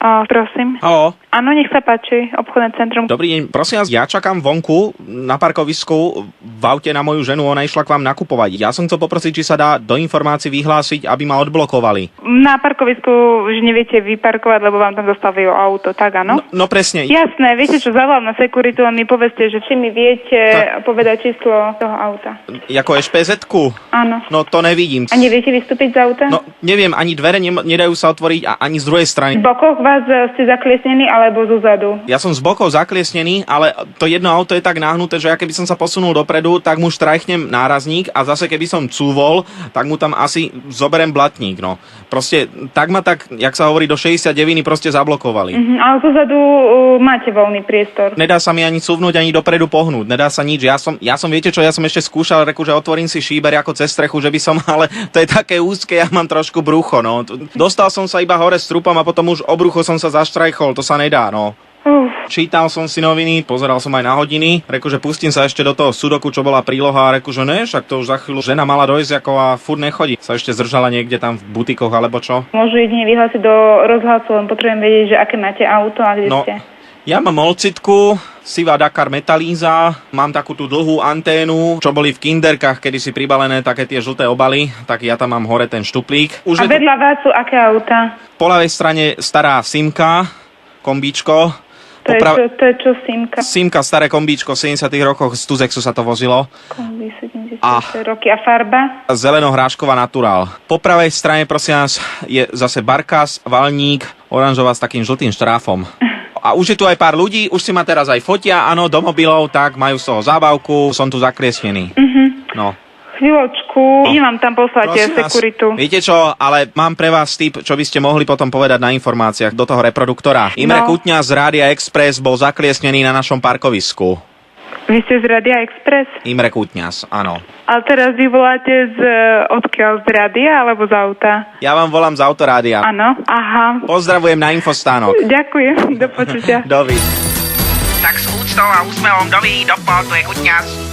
Prosím. Haló? Áno, nech sa páči, obchodné centrum. Dobrý deň, prosím vás, ja čakám vonku na parkovisku v aute na moju ženu, ona išla k vám nakupovať. Ja som chcel poprosiť, či sa dá do informácií vyhlásiť, aby ma odblokovali. Na parkovisku už neviete vyparkovať, lebo vám tam zastavilo auto, tak áno? No presne. Jasné, viete čo, zavolám na sekuritu a mi povedzte, že či mi viete povedať číslo toho auta. Jako SPZ-ku? Áno. No to nevidím. A neviete vystúpiť z auta? No neviem, ani dvere nedajú sa otvoriť a ani z druhej strany. Z bokoch vás ste zakliesnení alebo zo zadu? Ja som z bokov zakliesnený, ale to jedno auto je tak nahnuté, že ja keby som sa posunul dopredu, tak mu štrajchnem nárazník a zase keby som cúvol, tak mu tam asi zoberiem blatník, no. Proste tak ma tak, jak sa hovorí, do 69 proste zablokovali. Ale zo zadu máte voľný priestor. Nedá sa mi ani cúvnuť, ani dopredu pohnúť, nedá sa nič. Ja som viete čo, ja som ešte skúšal, že otvorím si šíber ako cez strechu, že by som, ale to je také úzke, ja mám trošku brucho, no. Dostal som sa iba hore s trupom a potom už o brucho som sa zaštrajchol, to sa nedá, no. Čítal som si noviny, pozeral som aj na hodiny, že pustím sa ešte do toho sudoku, čo bola príloha a že ne, však to už za chvíľu žena mala dojsť ako a furt nechodí. Sa ešte zdržala niekde tam v butikoch alebo čo. Môžu jedine vyhlásiť do rozhlasu, len potrebujem vedieť, že aké máte auto a kde ste. Ja mám Molcitku, Sivá Dakar Metalíza, mám takú tú dlhú anténu, čo boli v kinderkách, kedy si pribalené také tie žlté obaly, tak ja tam mám hore ten štuplík. A vedľa vás sú aké auta? Po ľavej strane stará Simka, kombíčko. To je čo Simka? Simka, staré kombíčko, v 70 rokoch z Tuzexu sa to vozilo. Kombí 70 roky. A farba? Zeleno-hrášková Natural. Po pravej strane, prosím vás, je zase Barkas, Valník, oranžová s takým žltým štráfom. A už je tu aj pár ľudí, už si ma teraz aj fotia, áno, do mobilov, tak majú z toho zábavku, som tu zakliesnený. No. Chvíľočku, idem vám tam poslať sekuritu. Viete čo, ale mám pre vás tip, čo by ste mohli potom povedať na informáciách do toho reproduktora. Imre Kutňa z Rádia Express bol zakliesnený na našom parkovisku. Vy ste z Rádia Express? Imre Kutňas, áno. A teraz vy voláte odkiaľ, z rádia alebo z auta? Ja vám volám z autorádia. Áno, aha. Pozdravujem na infostánok. Ďakujem, do počutia. Dovi. Tak s úctou a úsmevom doví, dopal, tu je Kutňas.